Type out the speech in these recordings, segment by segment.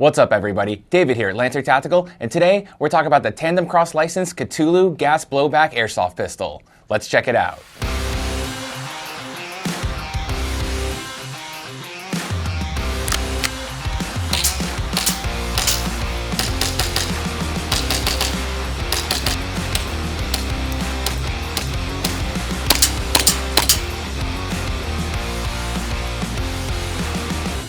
What's up everybody, David here at Lancer Tactical, and today we're talking about the Tandemkross licensed Cthulhu gas blowback airsoft pistol. Let's check it out.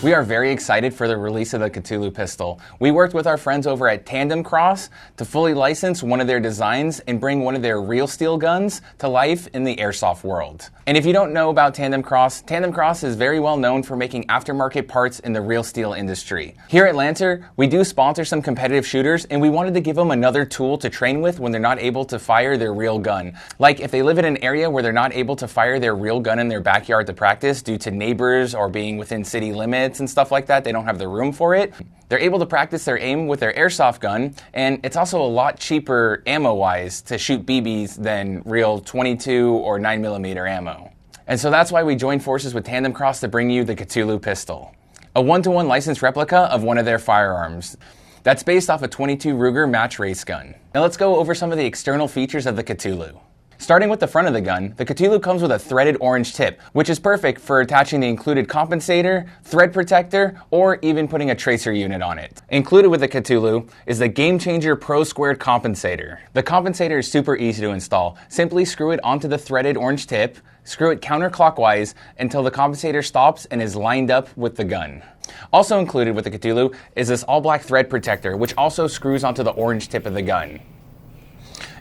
We are very excited for the release of the Cthulhu pistol. We worked with our friends over at Tandemkross to fully license one of their designs and bring one of their real steel guns to life in the airsoft world. And if you don't know about Tandemkross, Tandemkross is very well known for making aftermarket parts in the real steel industry. Here at Lancer, we do sponsor some competitive shooters, and we wanted to give them another tool to train with when they're not able to fire their real gun. Like if they live in an area where they're not able to fire their real gun in their backyard to practice due to neighbors or being within city limits and stuff like that, they don't have the room for it. They're able to practice their aim with their airsoft gun, and it's also a lot cheaper ammo-wise to shoot BBs than real 22 or 9mm ammo. And so that's why we joined forces with Tandemkross to bring you the Cthulhu pistol, a one-to-one licensed replica of one of their firearms that's based off a 22 Ruger match race gun. Now let's go over some of the external features of the Cthulhu. Starting with the front of the gun, the Cthulhu comes with a threaded orange tip, which is perfect for attaching the included compensator, thread protector, or even putting a tracer unit on it. Included with the Cthulhu is the Game Changer Pro Squared compensator. The compensator is super easy to install. Simply screw it onto the threaded orange tip, screw it counterclockwise until the compensator stops and is lined up with the gun. Also included with the Cthulhu is this all-black thread protector, which also screws onto the orange tip of the gun.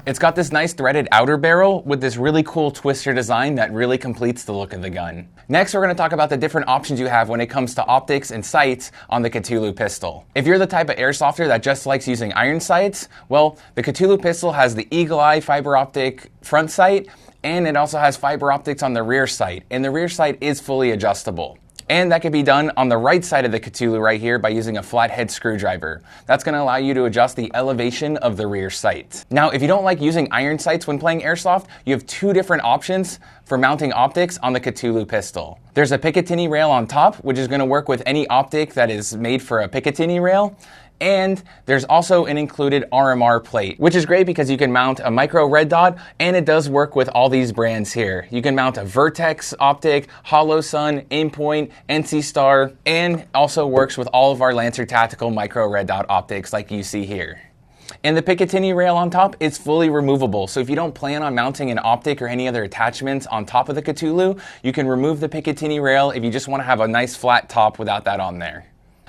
It's got this nice threaded outer barrel with this really cool twister design that really completes the look of the gun. Next, we're going to talk about the different options you have when it comes to optics and sights on the Cthulhu pistol. If you're the type of airsofter that just likes using iron sights, well, the Cthulhu pistol has the Eagle Eye fiber optic front sight, and it also has fiber optics on the rear sight, and the rear sight is fully adjustable. And that can be done on the right side of the Cthulhu right here by using a flathead screwdriver. That's going to allow you to adjust the elevation of the rear sight. Now, if you don't like using iron sights when playing airsoft, you have two different options for mounting optics on the Cthulhu pistol. There's a Picatinny rail on top, which is going to work with any optic that is made for a Picatinny rail. And there's also an included RMR plate, which is great because you can mount a micro red dot, and it does work with all these brands here. You can mount a Vertex optic, HoloSun, Aimpoint, NC Star, and also works with all of our Lancer Tactical micro red dot optics like you see here. And the Picatinny rail on top is fully removable, so if you don't plan on mounting an optic or any other attachments on top of the Cthulhu, you can remove the Picatinny rail if you just want to have a nice flat top without that on there.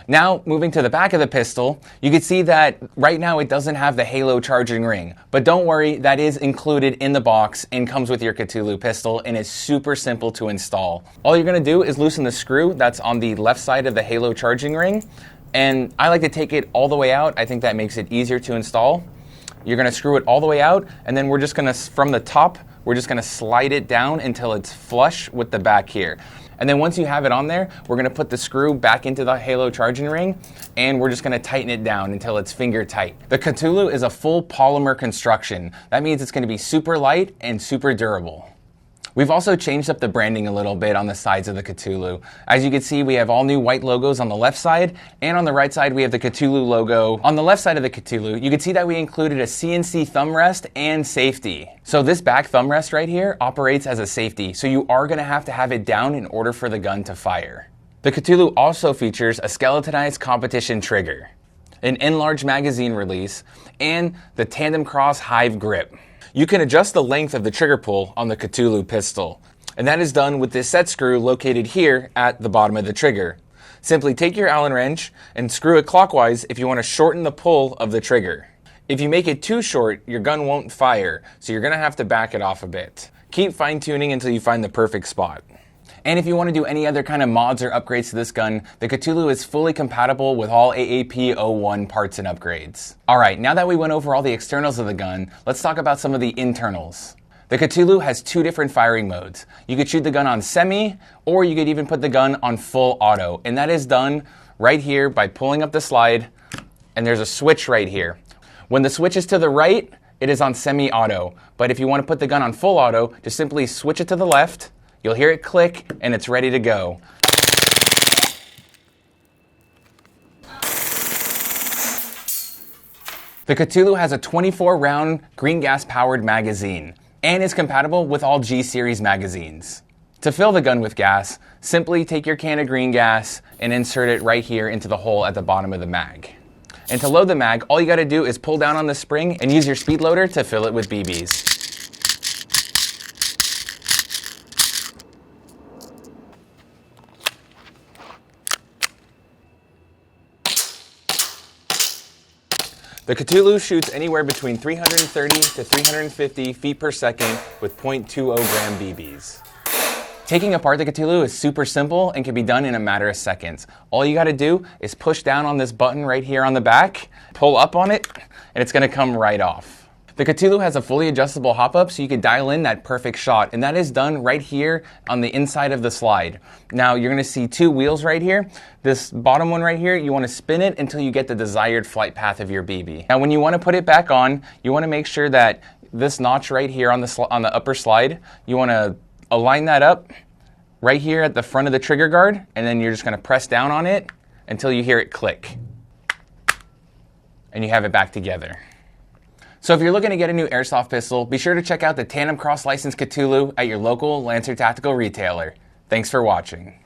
Now, moving to the back of the pistol, you can see that right now it doesn't have the halo charging ring. But don't worry, that is included in the box and comes with your Cthulhu pistol, and it's super simple to install. All you're going to do is loosen the screw that's on the left side of the halo charging ring. And I like to take it all the way out. I think that makes it easier to install. You're going to screw it all the way out, and then we're just going to, from the top, we're just going to slide it down until it's flush with the back here. And then once you have it on there, we're going to put the screw back into the halo charging ring, and we're just going to tighten it down until it's finger tight. The Cthulhu is a full polymer construction. That means it's going to be super light and super durable. We've also changed up the branding a little bit on the sides of the Cthulhu. As you can see, we have all new white logos on the left side, and on the right side we have the Cthulhu logo. On the left side of the Cthulhu, you can see that we included a CNC thumb rest and safety. So this back thumb rest right here operates as a safety, so you are going to have it down in order for the gun to fire. The Cthulhu also features a skeletonized competition trigger, an enlarged magazine release, and the Tandemkross Hivegrip. You can adjust the length of the trigger pull on the Cthulhu pistol, and that is done with this set screw located here at the bottom of the trigger. Simply take your Allen wrench and screw it clockwise if you want to shorten the pull of the trigger. If you make it too short, your gun won't fire, so you're going to have to back it off a bit. Keep fine-tuning until you find the perfect spot. And if you want to do any other kind of mods or upgrades to this gun, the Cthulhu is fully compatible with all AAP01 parts and upgrades. Alright, now that we went over all the externals of the gun, let's talk about some of the internals. The Cthulhu has two different firing modes. You could shoot the gun on semi, or you could even put the gun on full auto. And that is done right here by pulling up the slide, and there's a switch right here. When the switch is to the right, it is on semi-auto. But if you want to put the gun on full auto, just simply switch it to the left. You'll hear it click, and it's ready to go. The Cthulhu has a 24-round green gas-powered magazine and is compatible with all G-series magazines. To fill the gun with gas, simply take your can of green gas and insert it right here into the hole at the bottom of the mag. And to load the mag, all you gotta do is pull down on the spring and use your speed loader to fill it with BBs. The Cthulhu shoots anywhere between 330 to 350 feet per second with .20 gram BBs. Taking apart the Cthulhu is super simple and can be done in a matter of seconds. All you gotta do is push down on this button right here on the back, pull up on it, and it's gonna come right off. The Cthulhu has a fully adjustable hop-up so you can dial in that perfect shot, and that is done right here on the inside of the slide. Now you're gonna see two wheels right here. This bottom one right here, you wanna spin it until you get the desired flight path of your BB. Now when you wanna put it back on, you wanna make sure that this notch right here on the upper slide, you wanna align that up right here at the front of the trigger guard, and then you're just gonna press down on it until you hear it click. And you have it back together. So if you're looking to get a new airsoft pistol, be sure to check out the Tandemkross licensed Cthulhu at your local Lancer Tactical retailer. Thanks for watching.